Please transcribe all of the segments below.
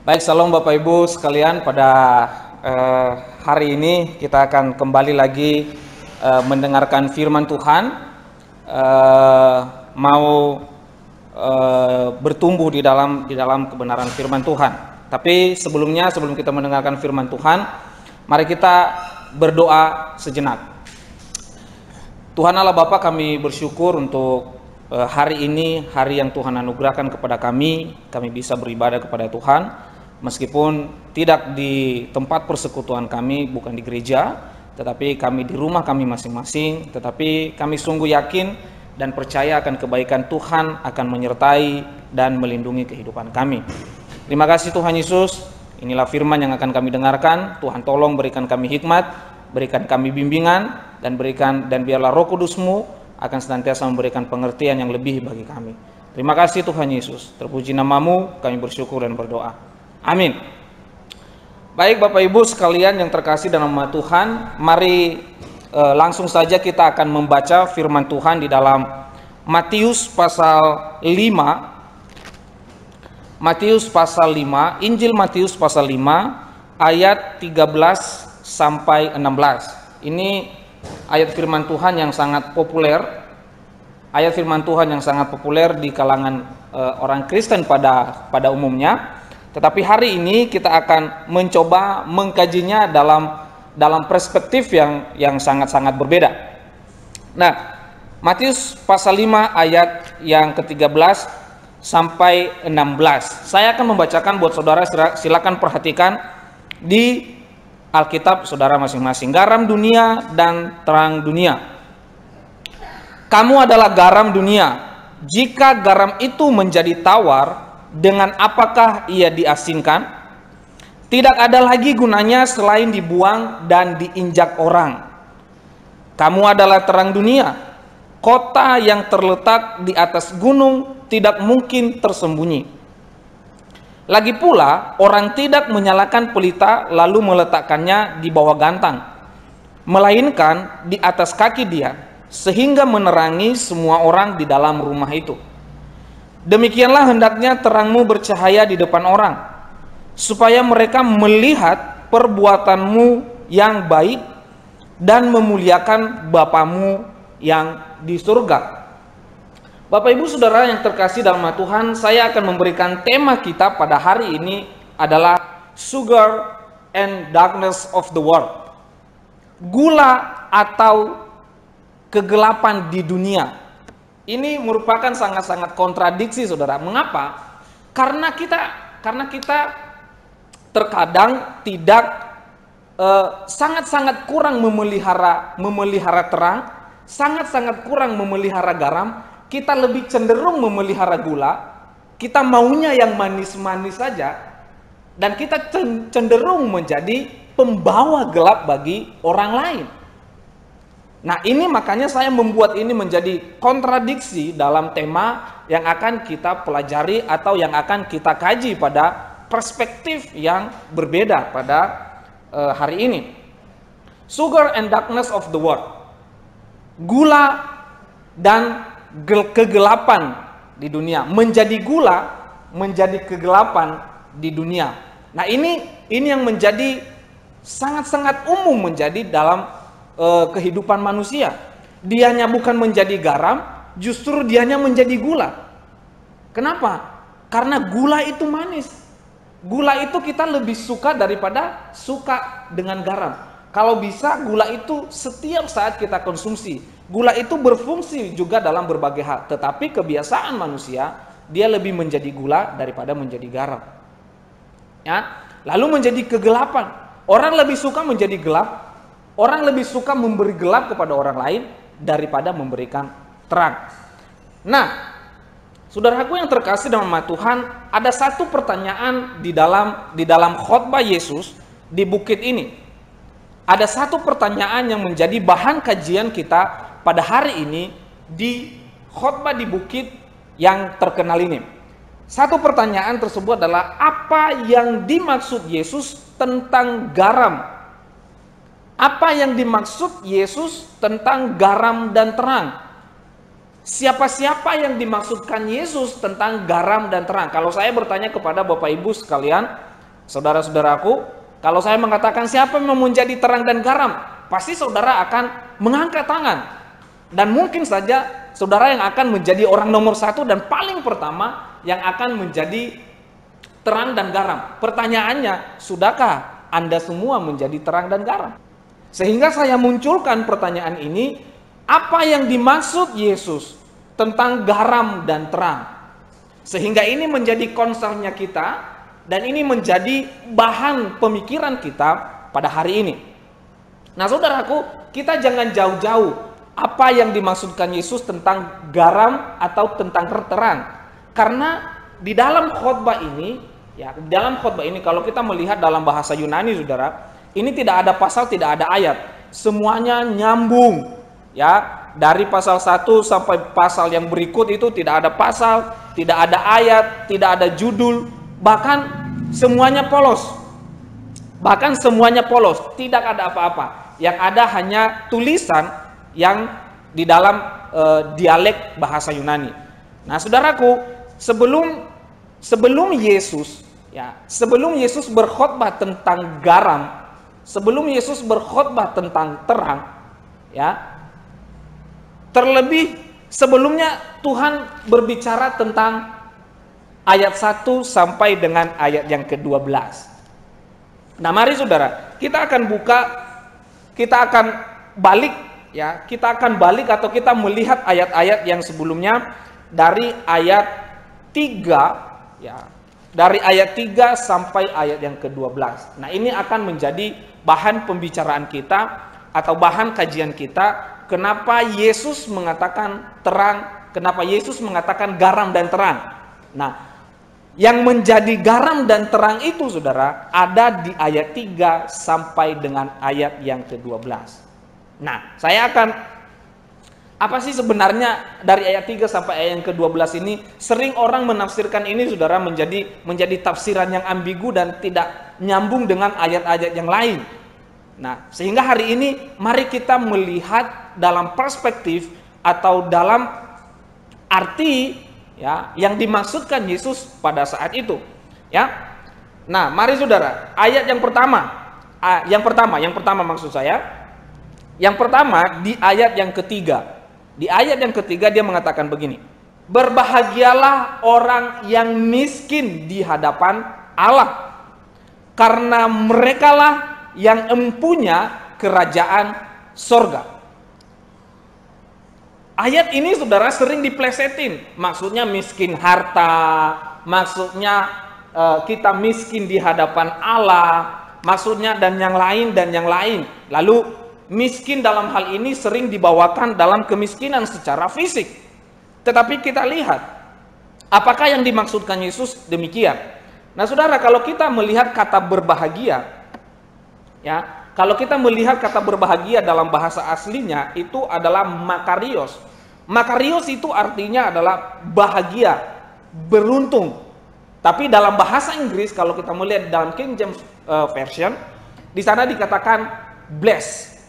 Baik, salam Bapak Ibu sekalian. Pada hari ini kita akan kembali lagi mendengarkan firman Tuhan, mau bertumbuh di dalam kebenaran firman Tuhan. Tapi sebelum kita mendengarkan firman Tuhan, mari kita berdoa sejenak. Tuhan Allah Bapa, kami bersyukur untuk hari ini, hari yang Tuhan anugerahkan kepada kami bisa beribadah kepada Tuhan. Meskipun tidak di tempat persekutuan kami, bukan di gereja, tetapi kami di rumah kami masing-masing, tetapi kami sungguh yakin dan percaya akan kebaikan Tuhan akan menyertai dan melindungi kehidupan kami. Terima kasih Tuhan Yesus, inilah firman yang akan kami dengarkan. Tuhan tolong berikan kami hikmat, berikan kami bimbingan, dan biarlah Roh Kudus-Mu akan senantiasa memberikan pengertian yang lebih bagi kami. Terima kasih Tuhan Yesus, terpuji nama-Mu, kami bersyukur dan berdoa. Amin. Baik Bapak Ibu sekalian yang terkasih dalam nama Tuhan, mari langsung saja kita akan membaca firman Tuhan di dalam Matius pasal 5. Matius pasal 5, Injil Matius pasal 5 ayat 13 sampai 16. Ini ayat firman Tuhan yang sangat populer. Ayat firman Tuhan yang sangat populer di kalangan orang Kristen pada umumnya. Tetapi hari ini kita akan mencoba mengkajinya dalam perspektif yang sangat-sangat berbeda. Nah, Matius pasal 5 ayat yang ke-13 sampai 16. Saya akan membacakan buat saudara, silakan perhatikan di Alkitab saudara masing-masing. Garam dunia dan terang dunia. Kamu adalah garam dunia. Jika garam itu menjadi tawar, dengan apakah ia diasinkan? Tidak ada lagi gunanya selain dibuang dan diinjak orang. Kamu adalah terang dunia. Kota yang terletak di atas gunung tidak mungkin tersembunyi. Lagi pula, orang tidak menyalakan pelita lalu meletakkannya di bawah gantang, melainkan di atas kaki dia, sehingga menerangi semua orang di dalam rumah itu. Demikianlah hendaknya terangmu bercahaya di depan orang, supaya mereka melihat perbuatanmu yang baik dan memuliakan Bapamu yang di surga. Bapak Ibu Saudara yang terkasih dalam nama Tuhan, saya akan memberikan tema kita pada hari ini adalah Sugar and Darkness of the World. Gula atau kegelapan di dunia. Ini merupakan sangat-sangat kontradiksi saudara. Mengapa? Karena kita terkadang tidak sangat-sangat kurang memelihara terang, sangat-sangat kurang memelihara garam. Kita lebih cenderung memelihara gula. Kita maunya yang manis-manis saja, dan kita cenderung menjadi pembawa gelap bagi orang lain. Nah, ini makanya saya membuat ini menjadi kontradiksi dalam tema yang akan kita pelajari atau yang akan kita kaji pada perspektif yang berbeda pada hari ini. Sugar and darkness of the world. Gula dan kegelapan di dunia. Menjadi gula, menjadi kegelapan di dunia. Nah, ini yang menjadi sangat-sangat umum menjadi dalam kehidupan manusia. Dianya bukan menjadi garam, justru dianya menjadi gula. Kenapa? Karena gula itu manis. Gula itu kita lebih suka daripada suka dengan garam. Kalau bisa gula itu setiap saat kita konsumsi. Gula itu berfungsi juga dalam berbagai hal. Tetapi kebiasaan manusia, dia lebih menjadi gula daripada menjadi garam. Ya, lalu menjadi kegelapan. Orang lebih suka menjadi gelap. Orang lebih suka memberi gelap kepada orang lain daripada memberikan terang. Nah, saudaraku yang terkasih dalam nama Tuhan, ada satu pertanyaan di dalam khotbah Yesus di bukit ini. Ada satu pertanyaan yang menjadi bahan kajian kita pada hari ini di khotbah di bukit yang terkenal ini. Satu pertanyaan tersebut adalah apa yang dimaksud Yesus tentang garam? Apa yang dimaksud Yesus tentang garam dan terang? Siapa-siapa yang dimaksudkan Yesus tentang garam dan terang? Kalau saya bertanya kepada Bapak Ibu sekalian, Saudara-saudaraku, kalau saya mengatakan siapa yang mau menjadi terang dan garam, pasti saudara akan mengangkat tangan. Dan mungkin saja saudara yang akan menjadi orang nomor satu dan paling pertama yang akan menjadi terang dan garam. Pertanyaannya, sudahkah Anda semua menjadi terang dan garam? Sehingga saya munculkan pertanyaan ini, apa yang dimaksud Yesus tentang garam dan terang? Sehingga ini menjadi concernnya kita, dan ini menjadi bahan pemikiran kita pada hari ini. Nah saudaraku, kita jangan jauh-jauh apa yang dimaksudkan Yesus tentang garam atau tentang terang. Karena di dalam khotbah ini, kalau kita melihat dalam bahasa Yunani, saudara, ini tidak ada pasal, tidak ada ayat. Semuanya nyambung. Ya, dari pasal 1 sampai pasal yang berikut itu tidak ada pasal, tidak ada ayat, tidak ada judul, bahkan semuanya polos. Tidak ada apa-apa. Yang ada hanya tulisan yang di dalam dialek bahasa Yunani. Nah, saudaraku, sebelum Yesus berkhotbah tentang garam, sebelum Yesus berkhotbah tentang terang, ya, terlebih sebelumnya Tuhan berbicara tentang ayat 1 sampai dengan ayat yang ke-12. Nah, mari saudara, kita akan balik atau kita melihat ayat-ayat yang sebelumnya dari ayat 3, ya. Dari ayat 3 sampai ayat yang ke-12. Nah, ini akan menjadi bahan pembicaraan kita atau bahan kajian kita. Kenapa Yesus mengatakan terang, kenapa Yesus mengatakan garam dan terang. Nah, yang menjadi garam dan terang itu, saudara, ada di ayat 3 sampai dengan ayat yang ke-12. Nah, saya akan, apa sih sebenarnya dari ayat 3 sampai ayat yang ke-12 ini? Sering orang menafsirkan ini, saudara, menjadi tafsiran yang ambigu dan tidak nyambung dengan ayat-ayat yang lain. Nah, sehingga hari ini mari kita melihat dalam perspektif atau dalam arti, ya, yang dimaksudkan Yesus pada saat itu, ya. Nah, mari saudara, ayat yang pertama maksud saya, yang pertama di ayat yang ketiga. Di ayat yang ketiga dia mengatakan begini: berbahagialah orang yang miskin di hadapan Allah, karena merekalah yang empunya kerajaan sorga. Ayat ini, saudara, sering diplesetin. Maksudnya miskin harta, maksudnya kita miskin di hadapan Allah, maksudnya dan yang lain. Lalu miskin dalam hal ini sering dibawakan dalam kemiskinan secara fisik. Tetapi kita lihat apakah yang dimaksudkan Yesus demikian. Nah, saudara, kalau kita melihat kata berbahagia, ya, kalau kita melihat kata berbahagia dalam bahasa aslinya itu adalah makarios. Makarios itu artinya adalah bahagia, beruntung. Tapi dalam bahasa Inggris, kalau kita melihat dalam King James Version, di sana dikatakan blessed,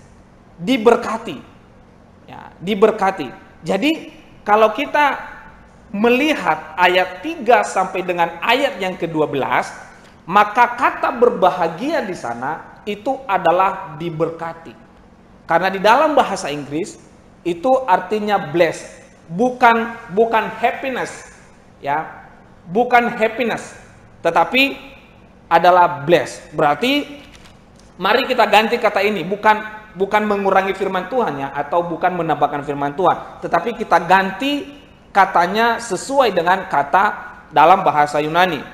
diberkati. Ya, diberkati. Jadi kalau kita melihat ayat 3 sampai dengan ayat yang ke-12, maka kata berbahagia di sana itu adalah diberkati. Karena di dalam bahasa Inggris itu artinya blessed, bukan happiness, ya. Bukan happiness, tetapi adalah blessed. Berarti mari kita ganti kata ini, bukan mengurangi firman Tuhan, ya, atau bukan menambahkan firman Tuhan, tetapi kita ganti katanya sesuai dengan kata dalam bahasa Yunani,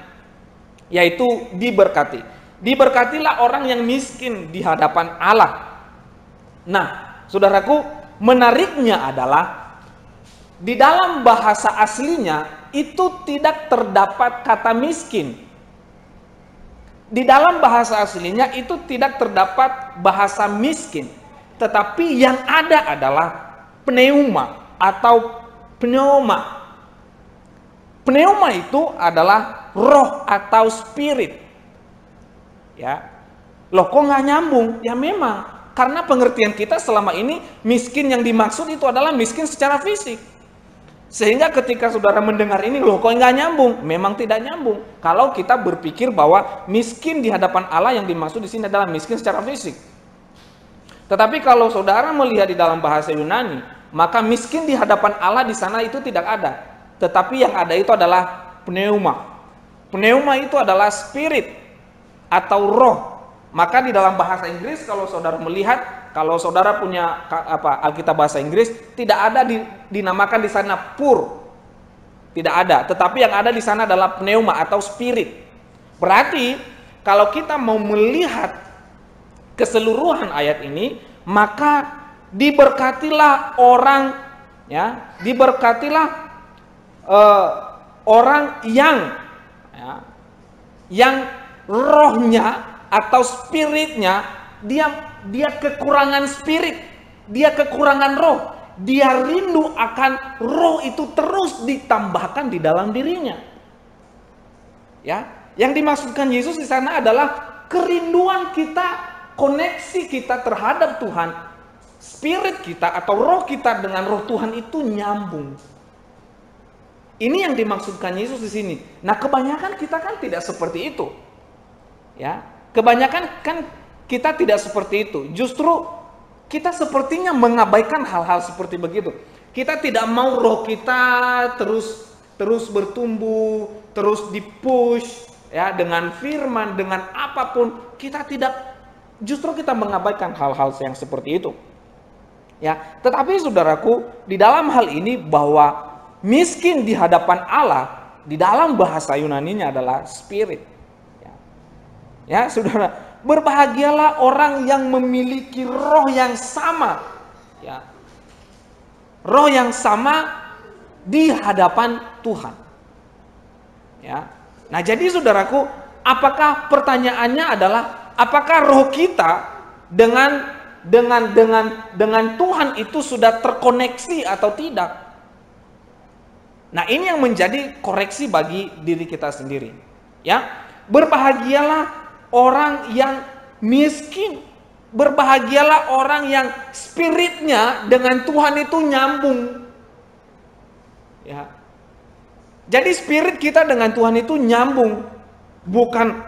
yaitu diberkati. Diberkatilah orang yang miskin di hadapan Allah. Nah, saudaraku, menariknya adalah di dalam bahasa aslinya itu tidak terdapat kata miskin. Di dalam bahasa aslinya itu tidak terdapat bahasa miskin, tetapi yang ada adalah pneuma atau pneuma. Pneuma itu adalah roh atau spirit. Ya, loh kok nggak nyambung? Ya memang, karena pengertian kita selama ini miskin yang dimaksud itu adalah miskin secara fisik. Sehingga ketika saudara mendengar ini, loh kok nggak nyambung? Memang tidak nyambung. Kalau kita berpikir bahwa miskin di hadapan Allah yang dimaksud di sini adalah miskin secara fisik. Tetapi kalau saudara melihat di dalam bahasa Yunani, maka miskin di hadapan Allah di sana itu tidak ada. Tetapi yang ada itu adalah pneuma. Pneuma itu adalah spirit atau roh. Maka di dalam bahasa Inggris kalau saudara melihat, kalau saudara punya Alkitab bahasa Inggris, tidak ada dinamakan di sana pur. Tidak ada, tetapi yang ada di sana adalah pneuma atau spirit. Berarti kalau kita mau melihat keseluruhan ayat ini, maka diberkatilah orang, ya, diberkatilah orang yang rohnya atau spiritnya dia kekurangan spirit, dia kekurangan roh, dia rindu akan roh itu terus ditambahkan di dalam dirinya. Ya, yang dimaksudkan Yesus di sana adalah kerinduan kita, koneksi kita terhadap Tuhan, spirit kita atau roh kita dengan roh Tuhan itu nyambung. Ini yang dimaksudkan Yesus di sini. Nah, kebanyakan kita kan tidak seperti itu. Ya, kebanyakan kan kita tidak seperti itu. Justru kita sepertinya mengabaikan hal-hal seperti begitu. Kita tidak mau roh kita terus bertumbuh, terus dipush ya dengan firman, dengan apapun. Justru kita mengabaikan hal-hal yang seperti itu. Ya, tetapi saudaraku, di dalam hal ini bahwa miskin di hadapan Allah di dalam bahasa Yunaninya adalah spirit. Ya, saudara, berbahagialah orang yang memiliki roh yang sama, ya, roh yang sama di hadapan Tuhan. Ya, nah jadi saudaraku, apakah pertanyaannya adalah apakah roh kita dengan Tuhan itu sudah terkoneksi atau tidak? Nah ini yang menjadi koreksi bagi diri kita sendiri. Ya, berbahagialah orang yang miskin, berbahagialah orang yang spiritnya dengan Tuhan itu nyambung. Ya. Jadi spirit kita dengan Tuhan itu nyambung, bukan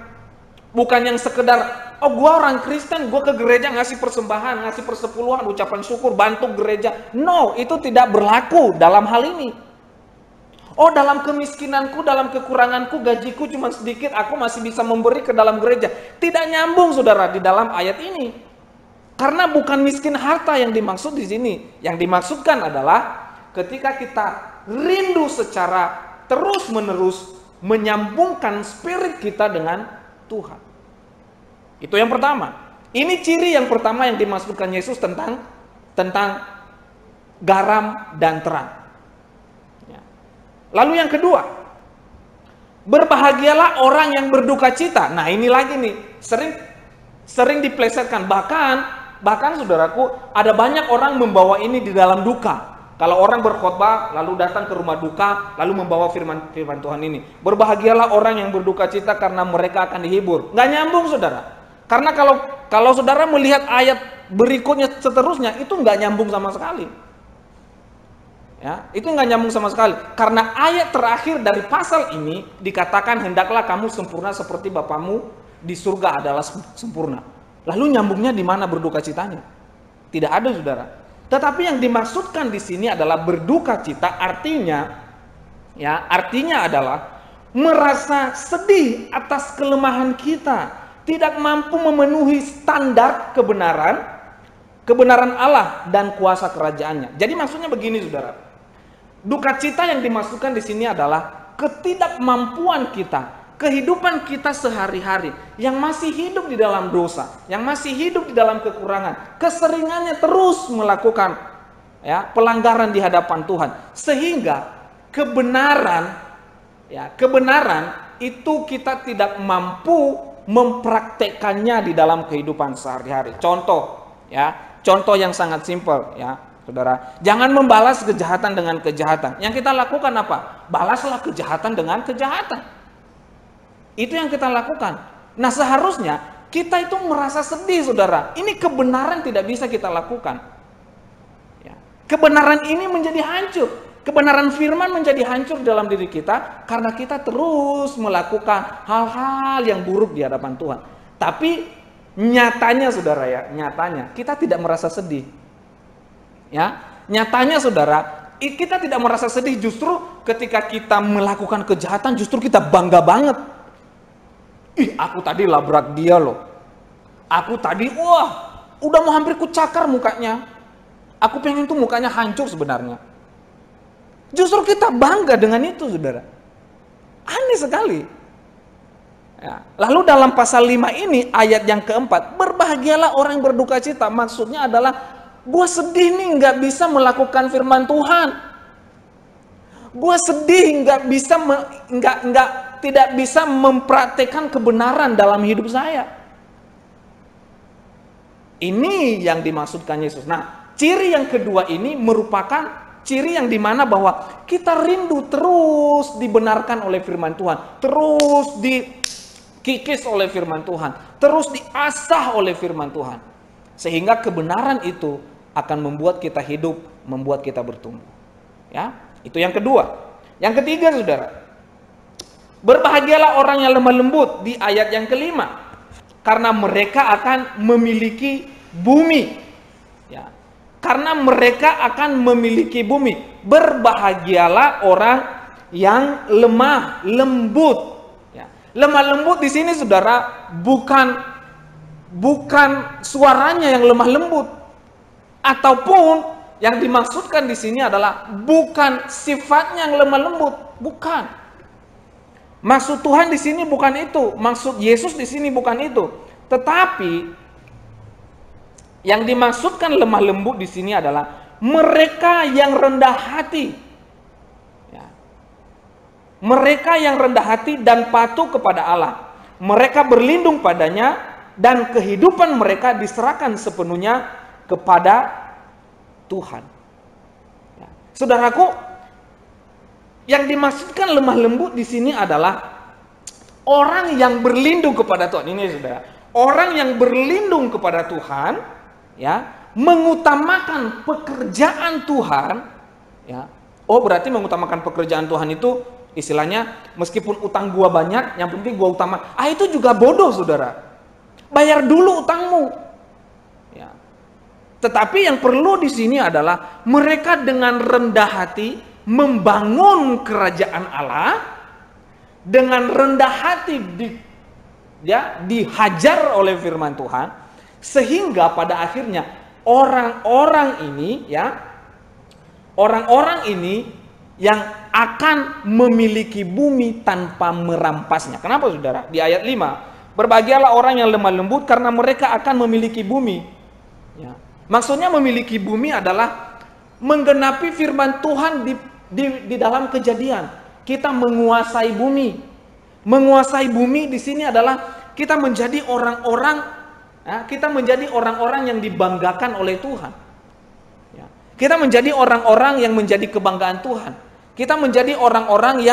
yang sekedar gua orang Kristen, gua ke gereja ngasih persembahan, ngasih persepuluhan, ucapan syukur, bantu gereja. No, itu tidak berlaku dalam hal ini. Dalam kemiskinanku, dalam kekuranganku, gajiku cuma sedikit, aku masih bisa memberi ke dalam gereja. Tidak nyambung, saudara, di dalam ayat ini. Karena bukan miskin harta yang dimaksud di sini. Yang dimaksudkan adalah ketika kita rindu secara terus-menerus menyambungkan spirit kita dengan Tuhan. Itu yang pertama. Ini ciri yang pertama yang dimaksudkan Yesus tentang garam dan terang. Lalu yang kedua, berbahagialah orang yang berduka cita. Nah ini lagi nih, sering diplesetkan. Bahkan saudaraku, ada banyak orang membawa ini di dalam duka. Kalau orang berkhotbah, lalu datang ke rumah duka, lalu membawa firman Tuhan ini. Berbahagialah orang yang berduka cita karena mereka akan dihibur. Nggak nyambung, saudara. Karena kalau saudara melihat ayat berikutnya seterusnya, itu nggak nyambung sama sekali. Ya, itu nggak nyambung sama sekali. Karena ayat terakhir dari pasal ini dikatakan hendaklah kamu sempurna seperti Bapamu di surga adalah sempurna. Lalu nyambungnya di mana berduka citanya? Tidak ada, saudara. Tetapi yang dimaksudkan di sini adalah berduka cita, artinya adalah merasa sedih atas kelemahan kita, tidak mampu memenuhi standar kebenaran Allah dan kuasa kerajaannya. Jadi maksudnya begini, saudara. Duka cita yang dimaksudkan di sini adalah ketidakmampuan kita, kehidupan kita sehari-hari yang masih hidup di dalam dosa, yang masih hidup di dalam kekurangan, keseringannya terus melakukan pelanggaran di hadapan Tuhan, sehingga kebenaran itu kita tidak mampu mempraktekkannya di dalam kehidupan sehari-hari. Contoh yang sangat simpel, saudara, jangan membalas kejahatan dengan kejahatan. Yang kita lakukan apa? Balaslah kejahatan dengan kejahatan. Itu yang kita lakukan. Nah, seharusnya kita itu merasa sedih, saudara. Ini kebenaran tidak bisa kita lakukan. Kebenaran ini menjadi hancur. Kebenaran firman menjadi hancur dalam diri kita karena kita terus melakukan hal-hal yang buruk di hadapan Tuhan. Tapi nyatanya saudara ya, nyatanya kita tidak merasa sedih. Ya, nyatanya saudara, kita tidak merasa sedih, justru ketika kita melakukan kejahatan justru kita bangga banget. Ih, aku tadi labrak dia loh. Aku tadi, wah, udah mau hampir kucakar mukanya. Aku pengen tuh mukanya hancur sebenarnya. Justru kita bangga dengan itu, saudara. Aneh sekali. Ya. Lalu dalam pasal 5 ini, ayat yang keempat, berbahagialah orang yang berduka cita. Maksudnya adalah, gue sedih nih nggak bisa melakukan firman Tuhan. Gue sedih tidak bisa mempraktekkan kebenaran dalam hidup saya. Ini yang dimaksudkan Yesus. Nah, ciri yang kedua ini merupakan ciri yang dimana bahwa kita rindu terus dibenarkan oleh firman Tuhan, terus dikikis oleh firman Tuhan, terus diasah oleh firman Tuhan, sehingga kebenaran itu akan membuat kita hidup, membuat kita bertumbuh. Ya, itu yang kedua. Yang ketiga, saudara, berbahagialah orang yang lemah lembut di ayat yang kelima, karena mereka akan memiliki bumi. Ya. Karena mereka akan memiliki bumi. Berbahagialah orang yang lemah lembut. Ya. Lemah lembut di sini, saudara, bukan suaranya yang lemah lembut, ataupun yang dimaksudkan di sini adalah bukan sifatnya yang lemah lembut, bukan. Maksud Tuhan di sini bukan itu, maksud Yesus di sini bukan itu, tetapi yang dimaksudkan lemah lembut di sini adalah mereka yang rendah hati. Ya. Mereka yang rendah hati dan patuh kepada Allah. Mereka berlindung padanya dan kehidupan mereka diserahkan sepenuhnya kepada Tuhan. Ya. Saudaraku, yang dimaksudkan lemah lembut di sini adalah orang yang berlindung kepada Tuhan. Ini saudara, orang yang berlindung kepada Tuhan, ya, mengutamakan pekerjaan Tuhan, ya. Oh, berarti mengutamakan pekerjaan Tuhan itu istilahnya meskipun utang gua banyak, yang penting gua utama. Itu juga bodoh, saudara. Bayar dulu utangmu. Ya. Tetapi yang perlu di sini adalah mereka dengan rendah hati membangun kerajaan Allah, dengan rendah hati dihajar oleh firman Tuhan, sehingga pada akhirnya orang-orang ini yang akan memiliki bumi tanpa merampasnya. Kenapa, saudara? Di ayat 5, berbahagialah orang yang lemah lembut karena mereka akan memiliki bumi. Ya. Maksudnya memiliki bumi adalah menggenapi firman Tuhan di dalam Kejadian. Kita menguasai bumi. Menguasai bumi di sini adalah kita menjadi orang-orang, ya, kita menjadi orang-orang yang dibanggakan oleh Tuhan. Ya. Kita menjadi orang-orang yang menjadi kebanggaan Tuhan. Kita menjadi orang-orang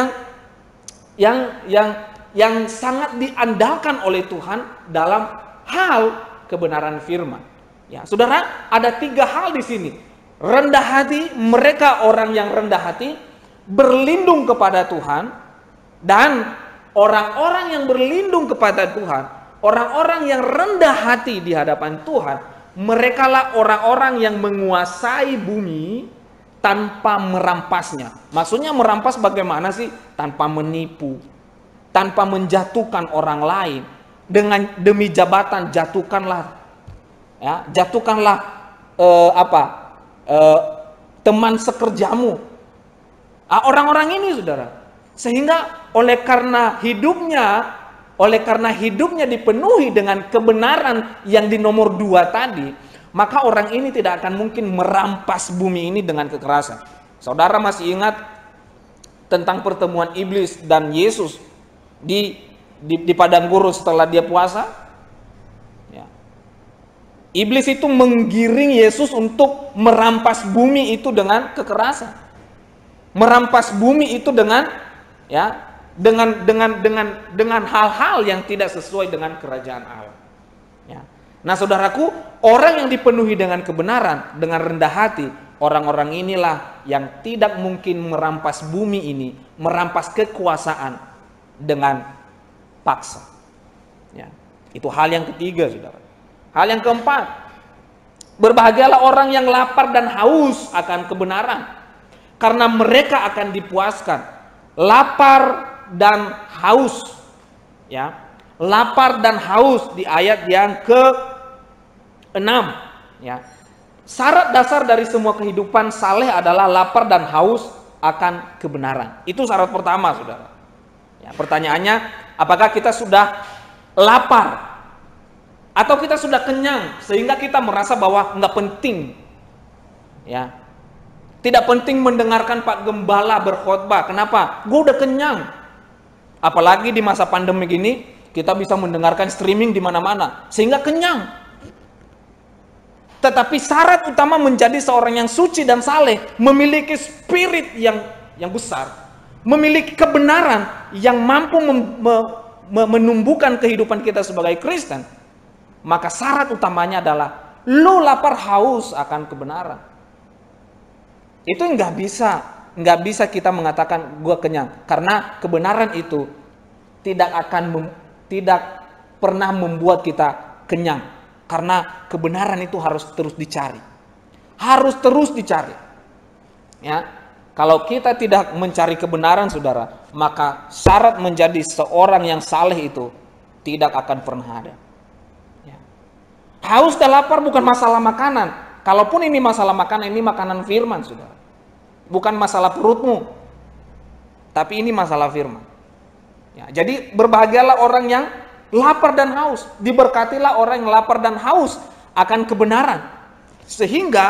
yang sangat diandalkan oleh Tuhan dalam hal kebenaran firman. Ya, saudara, ada 3 hal di sini. Rendah hati, mereka orang yang rendah hati, berlindung kepada Tuhan, dan orang-orang yang berlindung kepada Tuhan, orang-orang yang rendah hati di hadapan Tuhan, merekalah orang-orang yang menguasai bumi tanpa merampasnya. Maksudnya merampas bagaimana sih? Tanpa menipu, tanpa menjatuhkan orang lain. Demi jabatan jatuhkanlah, ya, jatuhkanlah teman sekerjamu. Orang-orang ini, saudara, sehingga oleh karena hidupnya dipenuhi dengan kebenaran yang di nomor 2 tadi, maka orang ini tidak akan mungkin merampas bumi ini dengan kekerasan. Saudara masih ingat tentang pertemuan iblis dan Yesus di padang gurun setelah dia puasa? Ya. Iblis itu menggiring Yesus untuk merampas bumi itu dengan kekerasan. Merampas bumi itu dengan hal-hal yang tidak sesuai dengan kerajaan Allah. Ya. Nah, saudaraku, orang yang dipenuhi dengan kebenaran, dengan rendah hati, orang-orang inilah yang tidak mungkin merampas bumi ini, merampas kekuasaan dengan paksa. Ya, itu hal yang ketiga, saudara. Hal yang keempat, berbahagialah orang yang lapar dan haus akan kebenaran, karena mereka akan dipuaskan. Lapar dan haus, ya, lapar dan haus di ayat yang ke-6, ya. Syarat dasar dari semua kehidupan saleh adalah lapar dan haus akan kebenaran. Itu syarat pertama, saudara. Ya, pertanyaannya, apakah kita sudah lapar atau kita sudah kenyang sehingga kita merasa bahwa nggak penting, ya, tidak penting mendengarkan Pak Gembala berkhotbah. Kenapa? Gue udah kenyang. Apalagi di masa pandemi gini, kita bisa mendengarkan streaming di mana-mana sehingga kenyang. Tetapi syarat utama menjadi seorang yang suci dan saleh, memiliki spirit yang besar, memiliki kebenaran yang mampu menumbuhkan kehidupan kita sebagai Kristen, maka syarat utamanya adalah lu lapar haus akan kebenaran. Itu nggak bisa kita mengatakan gua kenyang, karena kebenaran itu tidak pernah membuat kita kenyang. Karena kebenaran itu harus terus dicari. Harus terus dicari. Ya. Kalau kita tidak mencari kebenaran, saudara, maka syarat menjadi seorang yang saleh itu tidak akan pernah ada. Ya. Haus dan lapar bukan masalah makanan. Kalaupun ini masalah makanan, ini makanan firman, saudara. Bukan masalah perutmu. Tapi ini masalah firman. Ya. Jadi berbahagialah orang yang lapar dan haus, diberkatilah orang yang lapar dan haus akan kebenaran. Sehingga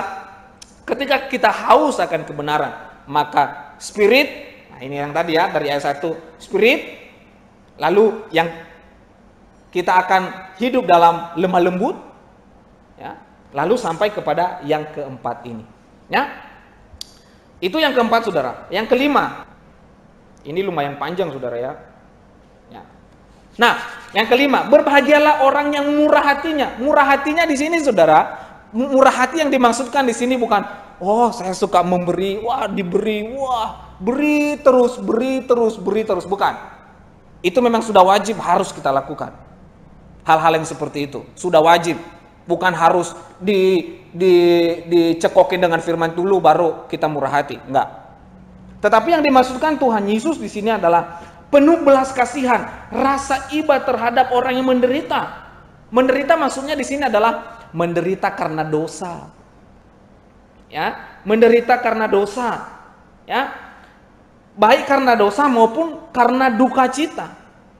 ketika kita haus akan kebenaran, maka spirit, nah ini yang tadi ya dari ayat 1, spirit, lalu yang kita akan hidup dalam lemah lembut, ya, lalu sampai kepada yang keempat ini. Ya, itu yang keempat, saudara. Yang kelima, ini lumayan panjang, saudara ya. Nah, yang kelima, berbahagialah orang yang murah hatinya. Murah hatinya di sini, saudara, murah hati yang dimaksudkan di sini bukan, oh saya suka memberi, wah diberi, wah beri terus, bukan. Itu memang sudah wajib harus kita lakukan. Hal-hal yang seperti itu sudah wajib, bukan harus dicekokin dengan firman dulu baru kita murah hati, enggak. Tetapi yang dimaksudkan Tuhan Yesus di sini adalah penuh belas kasihan, rasa iba terhadap orang yang menderita. Menderita maksudnya di sini adalah menderita karena dosa. Ya, menderita karena dosa. Ya. Baik karena dosa maupun karena duka cita.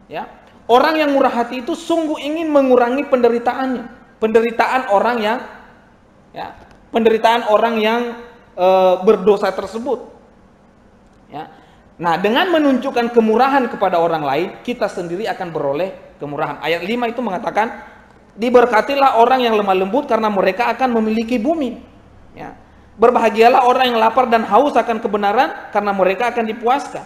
Ya. Orang yang murah hati itu sungguh ingin mengurangi penderitaannya. Penderitaan orang yang berdosa tersebut. Ya. Nah, dengan menunjukkan kemurahan kepada orang lain, kita sendiri akan beroleh kemurahan. Ayat 5 itu mengatakan, diberkatilah orang yang lemah lembut karena mereka akan memiliki bumi. Ya. Berbahagialah orang yang lapar dan haus akan kebenaran karena mereka akan dipuaskan.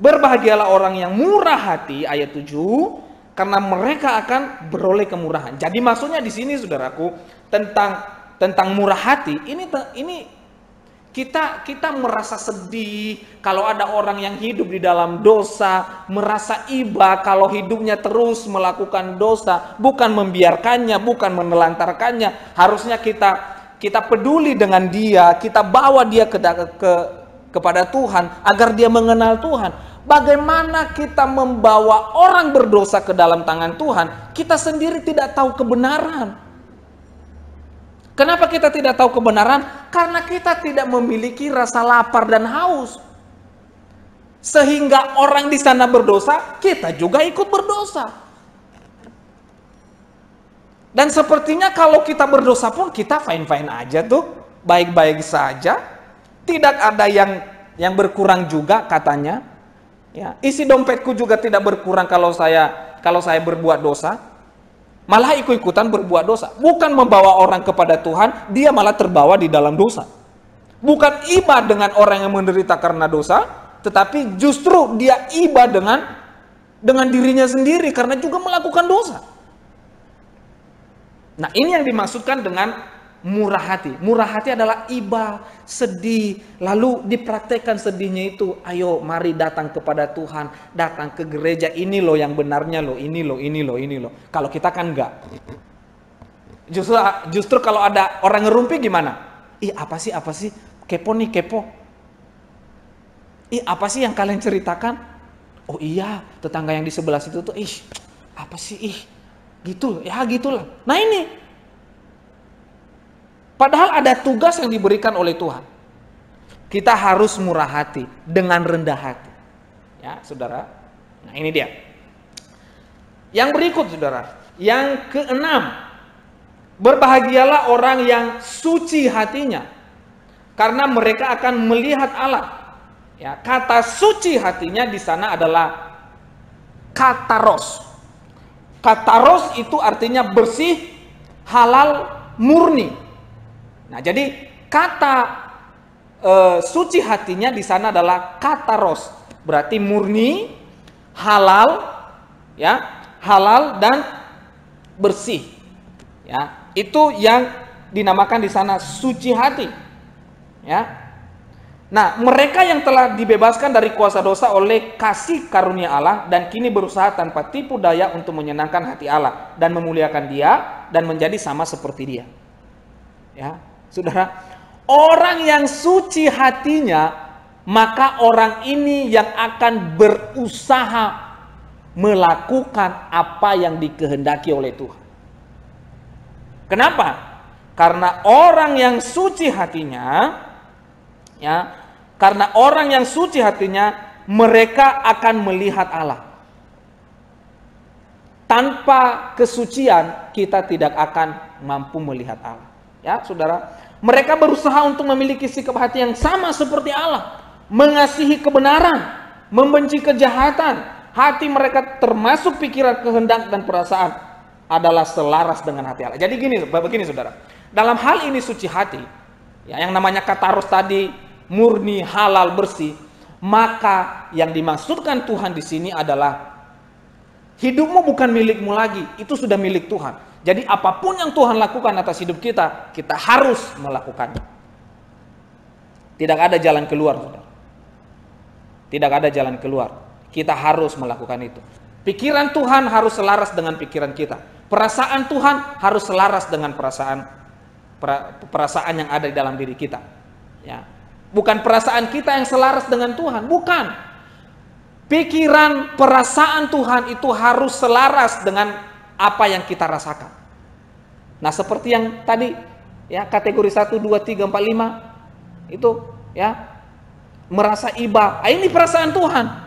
Berbahagialah orang yang murah hati, ayat 7, karena mereka akan beroleh kemurahan. Jadi maksudnya di sini, saudaraku, tentang murah hati, ini kita merasa sedih kalau ada orang yang hidup di dalam dosa, merasa iba kalau hidupnya terus melakukan dosa, bukan membiarkannya, bukan menelantarkannya. Harusnya kita peduli dengan dia, kita bawa dia kepada Tuhan agar dia mengenal Tuhan. Bagaimana kita membawa orang berdosa ke dalam tangan Tuhan, kita sendiri tidak tahu kebenaran. Kenapa kita tidak tahu kebenaran? Karena kita tidak memiliki rasa lapar dan haus. Sehingga orang di sana berdosa, kita juga ikut berdosa. Dan sepertinya kalau kita berdosa pun kita fine-fine aja tuh, baik-baik saja. Tidak ada yang berkurang juga katanya. Ya, isi dompetku juga tidak berkurang kalau saya berbuat dosa. Malah ikut-ikutan berbuat dosa. Bukan membawa orang kepada Tuhan, dia malah terbawa di dalam dosa. Bukan iba dengan orang yang menderita karena dosa, tetapi justru dia iba dengan dirinya sendiri karena juga melakukan dosa. Nah, ini yang dimaksudkan dengan murah hati. Murah hati adalah iba, sedih, lalu dipraktekkan sedihnya itu. Ayo mari datang kepada Tuhan, datang ke gereja, ini loh yang benarnya loh, ini loh, ini loh, ini loh. Kalau kita kan enggak. Justru kalau ada orang ngerumpi gimana? Ih, apa sih, kepo nih, kepo. Ih, apa sih yang kalian ceritakan? Oh iya, tetangga yang di sebelah situ tuh, ih, apa sih, ih, gitu, ya gitulah. Nah ini, padahal ada tugas yang diberikan oleh Tuhan. Kita harus murah hati dengan rendah hati. Ya, saudara. Nah, ini dia. Yang berikut, saudara. Yang keenam, berbahagialah orang yang suci hatinya, karena mereka akan melihat Allah. Ya, kata suci hatinya di sana adalah kataros. Kataros itu artinya bersih, halal, murni. Nah, jadi kata suci hatinya di sana adalah kataros, berarti murni, halal, ya, halal dan bersih. Ya, itu yang dinamakan di sana suci hati. Ya. Nah, mereka yang telah dibebaskan dari kuasa dosa oleh kasih karunia Allah dan kini berusaha tanpa tipu daya untuk menyenangkan hati Allah dan memuliakan Dia dan menjadi sama seperti Dia. Ya, saudara, orang yang suci hatinya, maka orang ini yang akan berusaha melakukan apa yang dikehendaki oleh Tuhan. Kenapa? Karena orang yang suci hatinya, ya, karena orang yang suci hatinya, mereka akan melihat Allah. Tanpa kesucian, kita tidak akan mampu melihat Allah. Ya, saudara, mereka berusaha untuk memiliki sikap hati yang sama seperti Allah, mengasihi kebenaran, membenci kejahatan. Hati mereka termasuk pikiran, kehendak dan perasaan adalah selaras dengan hati Allah. Jadi begini saudara, dalam hal ini suci hati, ya, yang namanya kataros tadi, murni, halal, bersih, maka yang dimaksudkan Tuhan di sini adalah hidupmu bukan milikmu lagi, itu sudah milik Tuhan. Jadi apapun yang Tuhan lakukan atas hidup kita, kita harus melakukannya. Tidak ada jalan keluar, saudara. Tidak ada jalan keluar. Kita harus melakukan itu. Pikiran Tuhan harus selaras dengan pikiran kita. Perasaan Tuhan harus selaras dengan perasaan yang ada di dalam diri kita. Ya. Bukan perasaan kita yang selaras dengan Tuhan, bukan. Pikiran, perasaan Tuhan itu harus selaras dengan apa yang kita rasakan. Nah, seperti yang tadi, ya, kategori 1, 2, 3, 4, 5 itu, ya, merasa iba. Ini perasaan Tuhan.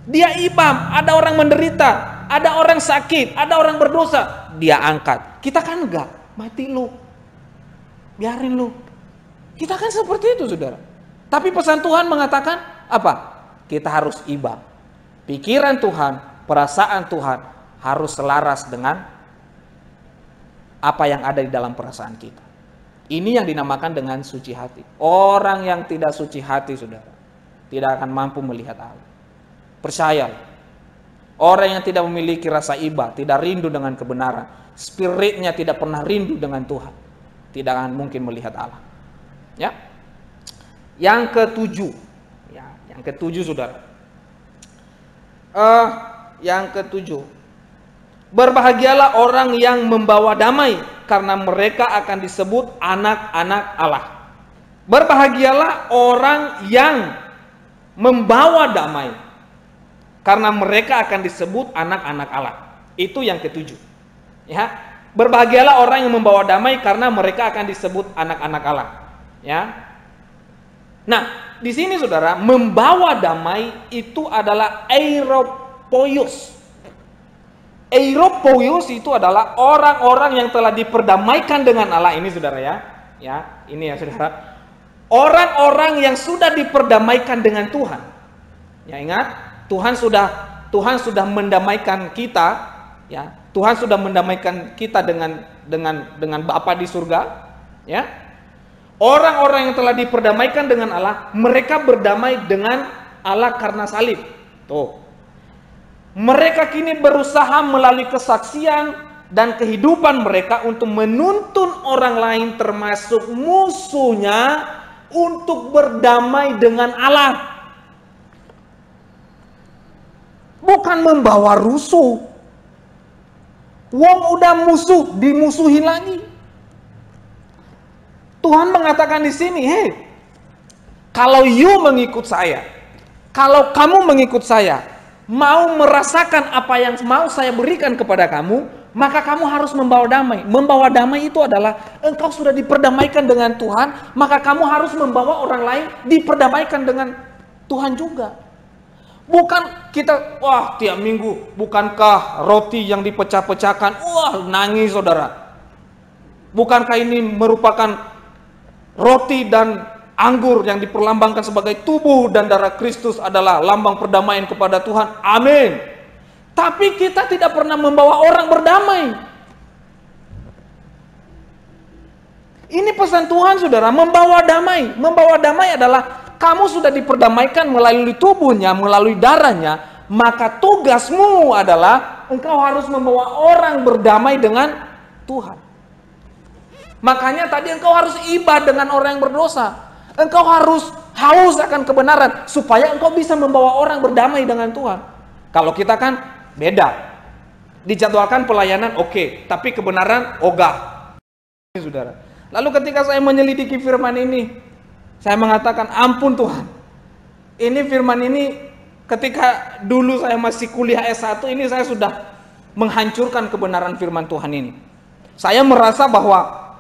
Dia ibam, ada orang menderita, ada orang sakit, ada orang berdosa, dia angkat. Kita kan enggak, mati lu, biarin lu. Kita kan seperti itu, saudara. Tapi pesan Tuhan mengatakan apa? Kita harus iba. Pikiran Tuhan, perasaan Tuhan harus selaras dengan apa yang ada di dalam perasaan kita. Ini yang dinamakan dengan suci hati. Orang yang tidak suci hati, saudara, tidak akan mampu melihat Allah. Percayalah. Orang yang tidak memiliki rasa iba, tidak rindu dengan kebenaran, spiritnya tidak pernah rindu dengan Tuhan, tidak akan mungkin melihat Allah. Ya. Yang ketujuh, ya, yang ketujuh, saudara. Yang ketujuh, berbahagialah orang yang membawa damai, karena mereka akan disebut anak-anak Allah. Berbahagialah orang yang membawa damai, karena mereka akan disebut anak-anak Allah. Itu yang ketujuh. Ya, berbahagialah orang yang membawa damai, karena mereka akan disebut anak-anak Allah. Ya. Nah, di sini saudara, membawa damai itu adalah eiropoios. Eiropoios itu adalah orang-orang yang telah diperdamaikan dengan Allah. Ini saudara, ya. Ya, ini ya saudara. Orang-orang yang sudah diperdamaikan dengan Tuhan. Ya, ingat, Tuhan sudah mendamaikan kita, ya. Tuhan sudah mendamaikan kita dengan Bapa di surga, ya. Orang-orang yang telah diperdamaikan dengan Allah, mereka berdamai dengan Allah karena salib. Tuh. Mereka kini berusaha melalui kesaksian dan kehidupan mereka untuk menuntun orang lain termasuk musuhnya untuk berdamai dengan Allah. Bukan membawa rusuh. Wong udah musuh, dimusuhi lagi. Tuhan mengatakan di sini, "Hei, kalau you mengikut saya, kalau kamu mengikut saya, mau merasakan apa yang mau saya berikan kepada kamu, maka kamu harus membawa damai." Membawa damai itu adalah engkau sudah diperdamaikan dengan Tuhan, maka kamu harus membawa orang lain diperdamaikan dengan Tuhan juga. Bukan kita, wah tiap minggu, bukankah roti yang dipecah-pecahkan, wah nangis saudara. Bukankah ini merupakan roti dan anggur yang diperlambangkan sebagai tubuh dan darah Kristus adalah lambang perdamaian kepada Tuhan. Amin. Tapi kita tidak pernah membawa orang berdamai. Ini pesan Tuhan saudara, membawa damai. Membawa damai adalah kamu sudah diperdamaikan melalui tubuhnya, melalui darahnya, maka tugasmu adalah engkau harus membawa orang berdamai dengan Tuhan. Makanya tadi engkau harus ibadah dengan orang yang berdosa. Engkau harus haus akan kebenaran supaya engkau bisa membawa orang berdamai dengan Tuhan. Kalau kita kan beda. Dijadwalkan pelayanan oke, tapi kebenaran ogah. Saudara. Lalu ketika saya menyelidiki firman ini, saya mengatakan, ampun Tuhan. Ini firman ini ketika dulu saya masih kuliah S1 ini saya sudah menghancurkan kebenaran firman Tuhan ini. Saya merasa bahwa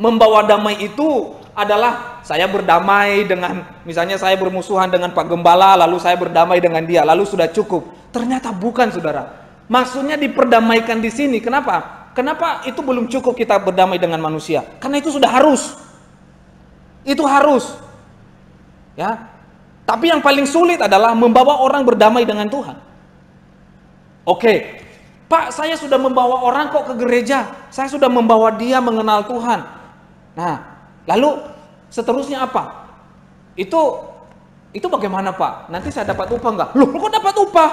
membawa damai itu adalah saya berdamai dengan, misalnya saya bermusuhan dengan Pak Gembala, lalu saya berdamai dengan dia, lalu sudah cukup. Ternyata bukan saudara. Maksudnya diperdamaikan di sini. Kenapa? Kenapa itu belum cukup kita berdamai dengan manusia? Karena itu sudah harus. Itu harus. Ya. Tapi yang paling sulit adalah membawa orang berdamai dengan Tuhan. Oke. Pak, saya sudah membawa orang kok ke gereja. Saya sudah membawa dia mengenal Tuhan. Nah, lalu seterusnya apa? Itu bagaimana Pak? Nanti saya dapat upah enggak? Loh, kok dapat upah?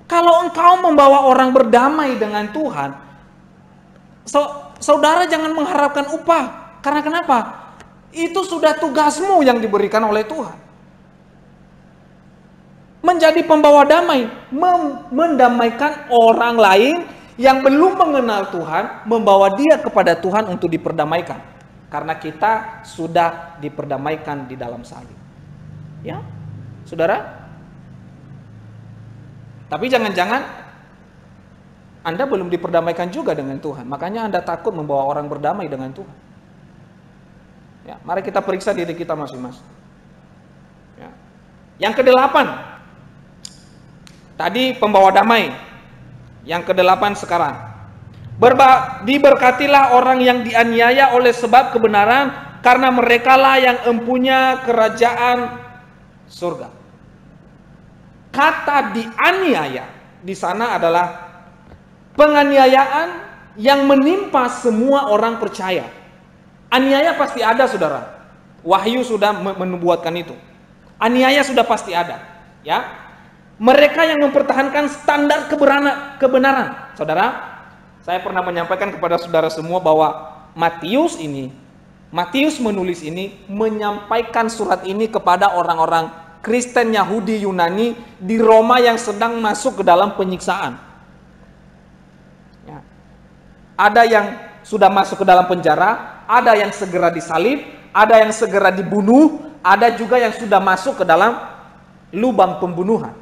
Kalau engkau membawa orang berdamai dengan Tuhan, saudara jangan mengharapkan upah. Karena kenapa? Itu sudah tugasmu yang diberikan oleh Tuhan. Menjadi pembawa damai, mendamaikan orang lain yang belum mengenal Tuhan, membawa dia kepada Tuhan untuk diperdamaikan. Karena kita sudah diperdamaikan di dalam salib. Ya, saudara? Tapi jangan-jangan Anda belum diperdamaikan juga dengan Tuhan. Makanya Anda takut membawa orang berdamai dengan Tuhan. Ya, mari kita periksa diri kita masing-masing. Ya. Yang ke-8. Tadi pembawa damai. Yang ke-8 sekarang. Diberkatilah orang yang dianiaya oleh sebab kebenaran, karena merekalah yang empunya kerajaan surga. Kata dianiaya di sana adalah penganiayaan yang menimpa semua orang percaya. Aniaya pasti ada saudara. Wahyu sudah menubuatkan itu. Aniaya sudah pasti ada. Ya. Mereka yang mempertahankan standar kebenaran. Saudara, saya pernah menyampaikan kepada saudara semua bahwa Matius menulis ini, menyampaikan surat ini kepada orang-orang Kristen Yahudi Yunani di Roma yang sedang masuk ke dalam penyiksaan. Ya. Ada yang sudah masuk ke dalam penjara, ada yang segera disalib, ada yang segera dibunuh, ada juga yang sudah masuk ke dalam lubang pembunuhan.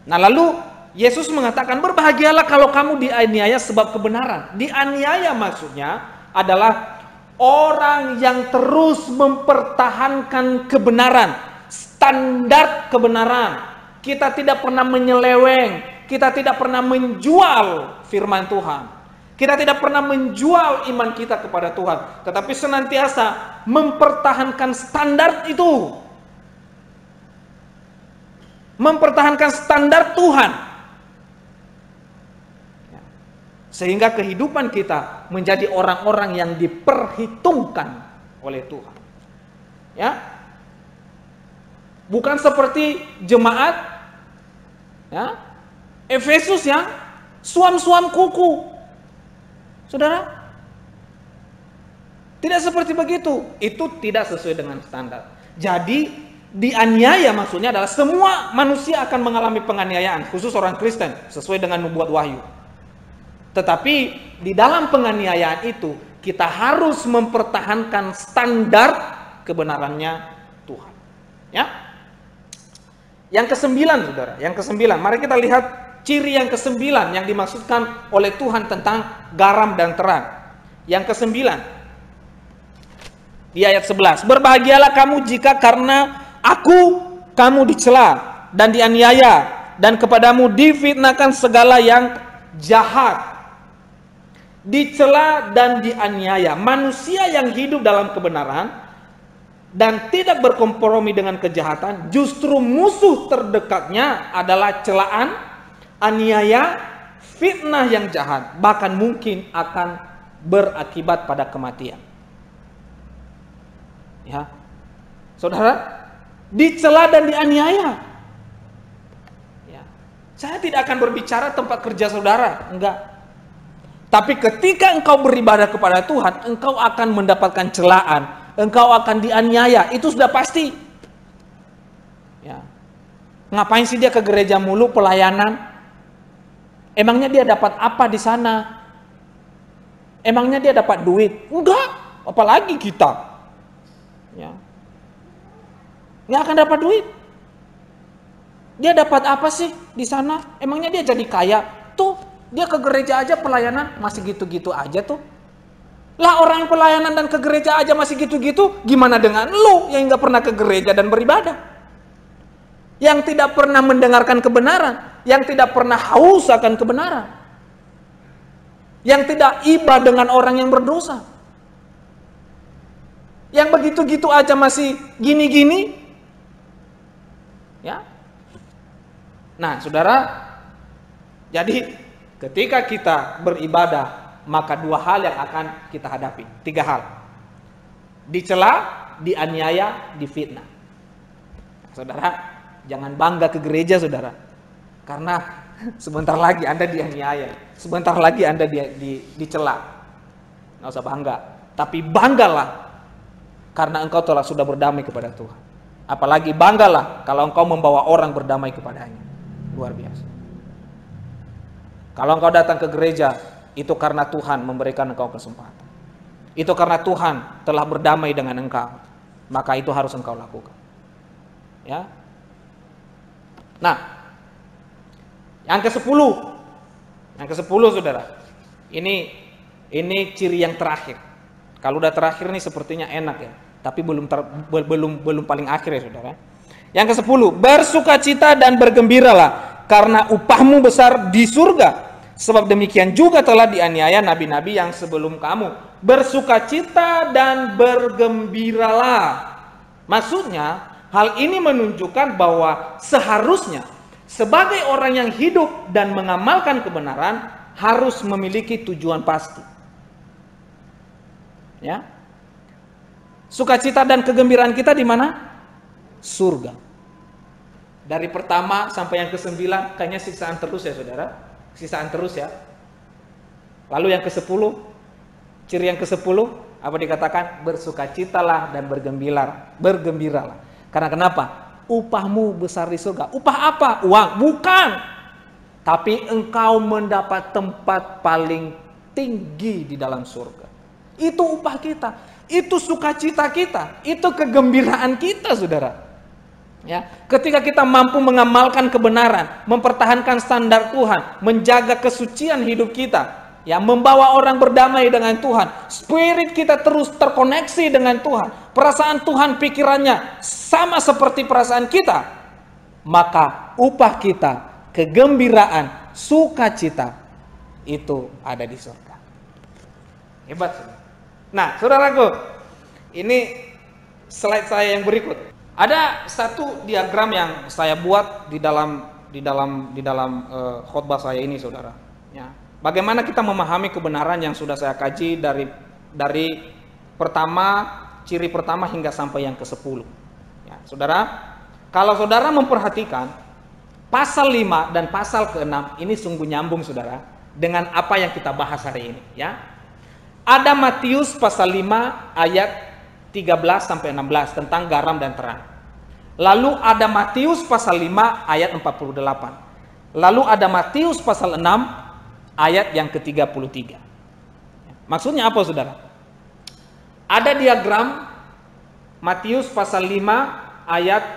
Nah, lalu Yesus mengatakan, berbahagialah kalau kamu dianiaya sebab kebenaran. Dianiaya maksudnya adalah orang yang terus mempertahankan kebenaran, standar kebenaran. Kita tidak pernah menyeleweng, kita tidak pernah menjual firman Tuhan. Kita tidak pernah menjual iman kita kepada Tuhan, tetapi senantiasa mempertahankan standar itu. Mempertahankan standar Tuhan. Sehingga kehidupan kita menjadi orang-orang yang diperhitungkan oleh Tuhan. Ya. Bukan seperti jemaat ya, Efesus yang suam-suam kuku. Saudara, tidak seperti begitu. Itu tidak sesuai dengan standar. Jadi dianiaya maksudnya adalah semua manusia akan mengalami penganiayaan, khusus orang Kristen sesuai dengan nubuat wahyu. Tetapi di dalam penganiayaan itu kita harus mempertahankan standar kebenarannya Tuhan. Ya. Yang kesembilan, saudara. Yang kesembilan. Mari kita lihat ciri yang kesembilan yang dimaksudkan oleh Tuhan tentang garam dan terang. Yang kesembilan. Di ayat 11. Berbahagialah kamu jika karena aku kamu dicela dan dianiaya dan kepadamu difitnahkan segala yang jahat. Dicela dan dianiaya. Manusia yang hidup dalam kebenaran dan tidak berkompromi dengan kejahatan, justru musuh terdekatnya adalah celaan, aniaya, fitnah yang jahat, bahkan mungkin akan berakibat pada kematian. Ya, saudara, dicela dan dianiaya. Ya, saya tidak akan berbicara tempat kerja saudara, enggak. Tapi ketika engkau beribadah kepada Tuhan, engkau akan mendapatkan celaan, engkau akan dianiaya, itu sudah pasti. Ya. Ngapain sih dia ke gereja mulu pelayanan? Emangnya dia dapat apa di sana? Emangnya dia dapat duit? Enggak, apalagi kita. Ya. Nggak akan dapat duit. Dia dapat apa sih di sana? Emangnya dia jadi kaya? Tuh, dia ke gereja aja pelayanan masih gitu-gitu aja tuh. Lah orang pelayanan dan ke gereja aja masih gitu-gitu, gimana dengan lu yang nggak pernah ke gereja dan beribadah? Yang tidak pernah mendengarkan kebenaran, yang tidak pernah haus akan kebenaran, yang tidak iba dengan orang yang berdosa, yang begitu-gitu aja masih gini-gini, ya. Nah, saudara, jadi ketika kita beribadah, maka dua hal yang akan kita hadapi. Tiga hal. Dicela, dianiaya, difitnah. Saudara, jangan bangga ke gereja, saudara. Karena sebentar lagi Anda dianiaya. Sebentar lagi Anda dicela. Nggak usah bangga. Tapi banggalah karena engkau telah sudah berdamai kepada Tuhan. Apalagi banggalah kalau engkau membawa orang berdamai kepadanya. Luar biasa. Kalau engkau datang ke gereja, itu karena Tuhan memberikan engkau kesempatan. Itu karena Tuhan telah berdamai dengan engkau. Maka itu harus engkau lakukan. Ya. Nah, yang ke-10. Yang ke-10, saudara. Ini ciri yang terakhir. Kalau udah terakhir nih sepertinya enak ya. Tapi belum paling akhir ya, saudara. Yang ke-10, bersukacita dan bergembiralah karena upahmu besar di surga. Sebab demikian juga telah dianiaya nabi-nabi yang sebelum kamu. Bersukacita dan bergembiralah. Maksudnya, hal ini menunjukkan bahwa seharusnya sebagai orang yang hidup dan mengamalkan kebenaran harus memiliki tujuan pasti. Ya. Sukacita dan kegembiraan kita di mana? Surga. Dari pertama sampai yang ke-9 kayaknya siksaan terus ya, saudara. Sisaan terus ya. Lalu yang ke-10, ciri yang ke-10 apa dikatakan? Bersukacitalah dan bergembiralah. Karena kenapa? Upahmu besar di surga. Upah apa? Uang? Bukan. Tapi engkau mendapat tempat paling tinggi di dalam surga. Itu upah kita. Itu sukacita kita. Itu kegembiraan kita, saudara. Ya, ketika kita mampu mengamalkan kebenaran, mempertahankan standar Tuhan, menjaga kesucian hidup kita, ya, membawa orang berdamai dengan Tuhan, spirit kita terus terkoneksi dengan Tuhan, perasaan Tuhan pikirannya sama seperti perasaan kita, maka upah kita, kegembiraan, sukacita itu ada di surga. Hebat. Nah, saudaraku, ini slide saya yang berikut. Ada satu diagram yang saya buat di dalam khotbah saya ini, saudara. Ya. Bagaimana kita memahami kebenaran yang sudah saya kaji dari pertama, ciri pertama hingga sampai yang ke-10. Ya, saudara, kalau saudara memperhatikan pasal 5 dan pasal ke-6 ini sungguh nyambung saudara dengan apa yang kita bahas hari ini ya. Ada Matius pasal 5 ayat 13 sampai 16 tentang garam dan terang. Lalu ada Matius pasal 5 ayat 48. Lalu ada Matius pasal 6 ayat yang ke-33. Maksudnya apa saudara? Ada diagram Matius pasal 5 ayat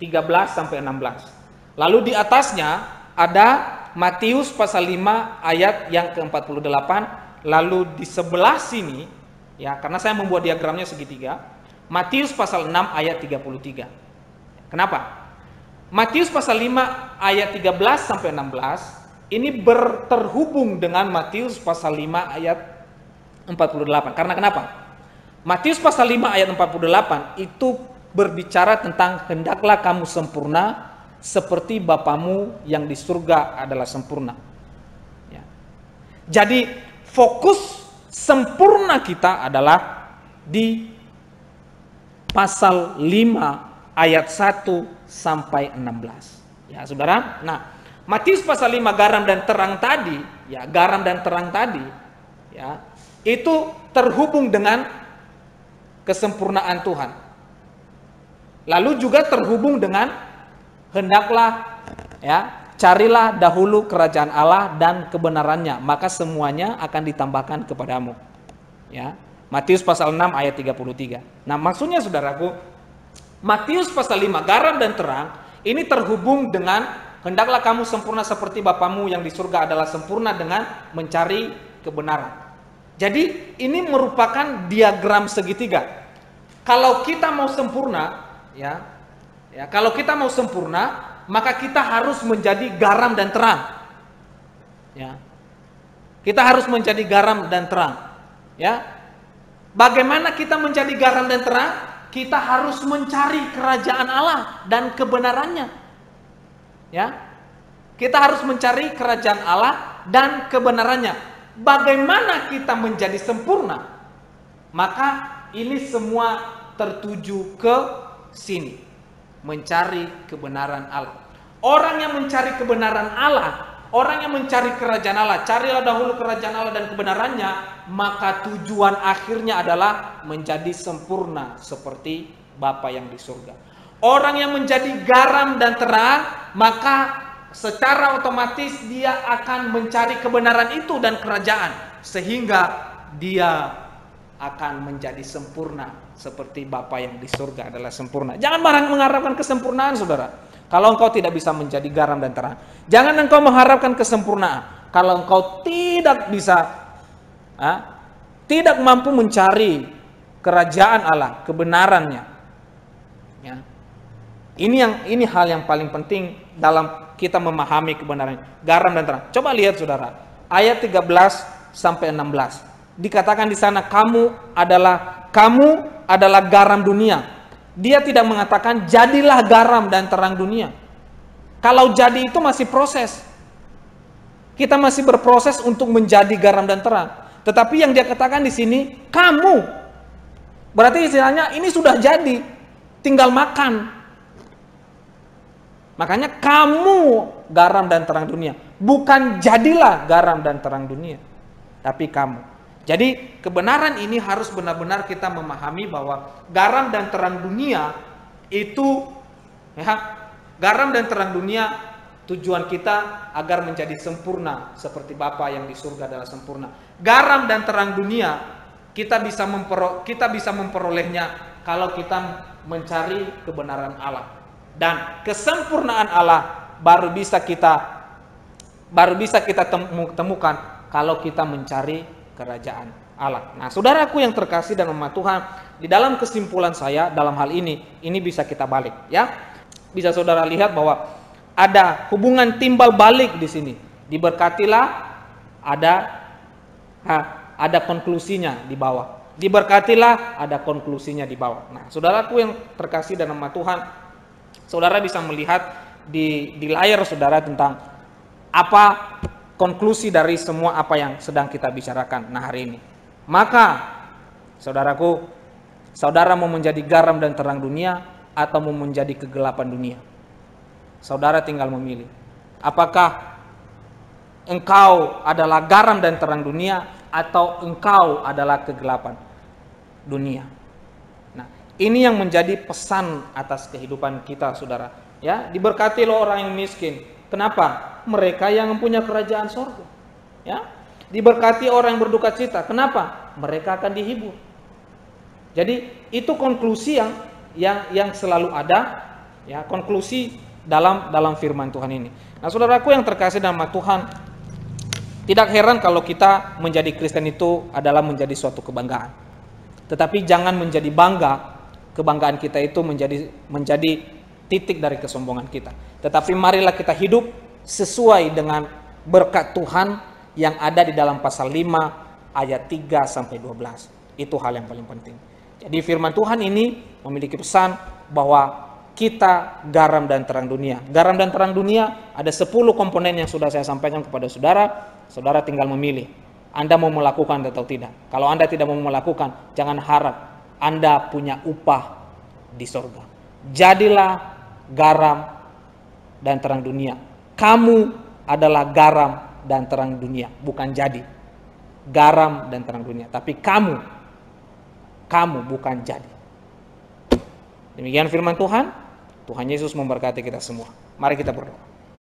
13 sampai 16. Lalu di atasnya ada Matius pasal 5 ayat yang ke-48. Lalu di sebelah sini, ya karena saya membuat diagramnya segitiga, Matius pasal 6 ayat 33. Kenapa? Matius pasal 5 ayat 13 sampai 16 ini terhubung dengan Matius pasal 5 ayat 48. Karena kenapa? Matius pasal 5 ayat 48 itu berbicara tentang hendaklah kamu sempurna seperti Bapamu yang di surga adalah sempurna. Ya. Jadi fokus sempurna kita adalah di pasal 5 ayat 1 sampai 16. Ya, saudara. Nah, Matius pasal 5 garam dan terang tadi, ya, garam dan terang tadi, ya, itu terhubung dengan kesempurnaan Tuhan. Lalu juga terhubung dengan hendaklah, ya, carilah dahulu kerajaan Allah dan kebenarannya, maka semuanya akan ditambahkan kepadamu. Ya. Matius pasal 6 ayat 33. Nah, maksudnya saudaraku, Matius pasal 5 garam dan terang ini terhubung dengan hendaklah kamu sempurna seperti Bapamu yang di surga adalah sempurna dengan mencari kebenaran. Jadi ini merupakan diagram segitiga. Kalau kita mau sempurna, ya, kalau kita mau sempurna, maka kita harus menjadi garam dan terang. Ya. Kita harus menjadi garam dan terang. Ya. Bagaimana kita menjadi garam dan terang? Kita harus mencari kerajaan Allah dan kebenarannya. Ya. Kita harus mencari kerajaan Allah dan kebenarannya. Bagaimana kita menjadi sempurna? Maka ini semua tertuju ke sini. Mencari kebenaran Allah. Orang yang mencari kebenaran Allah, orang yang mencari kerajaan Allah, carilah dahulu kerajaan Allah dan kebenarannya, maka tujuan akhirnya adalah menjadi sempurna seperti Bapa yang di surga. Orang yang menjadi garam dan terang, maka secara otomatis dia akan mencari kebenaran itu dan kerajaan, sehingga dia akan menjadi sempurna seperti Bapa yang di surga adalah sempurna. Jangan mengharapkan kesempurnaan, saudara, kalau engkau tidak bisa menjadi garam dan terang. Jangan engkau mengharapkan kesempurnaan kalau engkau tidak bisa, tidak mampu mencari kerajaan Allah, kebenarannya. Ya. Ini hal yang paling penting dalam kita memahami kebenaran garam dan terang. Coba lihat saudara, ayat 13 sampai 16. Dikatakan di sana kamu adalah garam dunia. Dia tidak mengatakan jadilah garam dan terang dunia. Kalau jadi itu masih proses. Kita masih berproses untuk menjadi garam dan terang. Tetapi yang dia katakan di sini kamu. Berarti istilahnya ini sudah jadi, tinggal makan. Makanya kamu garam dan terang dunia. Bukan jadilah garam dan terang dunia, tapi kamu. Jadi kebenaran ini harus benar-benar kita memahami bahwa garam dan terang dunia itu, ya, garam dan terang dunia tujuan kita agar menjadi sempurna seperti Bapa yang di surga adalah sempurna. Garam dan terang dunia kita bisa memperolehnya kalau kita mencari kebenaran Allah, dan kesempurnaan Allah baru bisa kita temukan kalau kita mencari kerajaan Allah. Nah, saudaraku yang terkasih dan umat Tuhan, di dalam kesimpulan saya dalam hal ini bisa kita balik, ya. Bisa saudara lihat bahwa ada hubungan timbal balik di sini. Diberkatilah, ada konklusinya di bawah. Diberkatilah, ada konklusinya di bawah. Nah, saudaraku yang terkasih dan umat Tuhan, saudara bisa melihat di layar saudara tentang apa konklusi dari semua apa yang sedang kita bicarakan nah hari ini. Maka saudaraku, saudara mau menjadi garam dan terang dunia atau mau menjadi kegelapan dunia? Saudara tinggal memilih. Apakah engkau adalah garam dan terang dunia, atau engkau adalah kegelapan dunia. Nah, ini yang menjadi pesan atas kehidupan kita, saudara. Ya, diberkati loh orang yang miskin. Kenapa? Mereka yang mempunyai kerajaan sorga. Ya, diberkati orang yang berduka cita. Kenapa? Mereka akan dihibur. Jadi itu konklusi yang selalu ada, ya, konklusi dalam firman Tuhan ini. Nah, saudaraku yang terkasih dalam Tuhan, tidak heran kalau kita menjadi Kristen itu adalah menjadi suatu kebanggaan. Tetapi jangan menjadi bangga, kebanggaan kita itu menjadi titik dari kesombongan kita. Tetapi marilah kita hidup sesuai dengan berkat Tuhan yang ada di dalam pasal 5 ayat 3 sampai 12. Itu hal yang paling penting. Jadi firman Tuhan ini memiliki pesan bahwa kita garam dan terang dunia. Garam dan terang dunia ada 10 komponen yang sudah saya sampaikan kepada saudara. Saudara tinggal memilih. Anda mau melakukan atau tidak. Kalau Anda tidak mau melakukan, jangan harap Anda punya upah di surga. Jadilah garam dan terang dunia. Kamu adalah garam dan terang dunia, bukan jadi garam dan terang dunia, tapi kamu bukan jadi. Demikian firman Tuhan. Tuhan Yesus memberkati kita semua. Mari kita berdoa.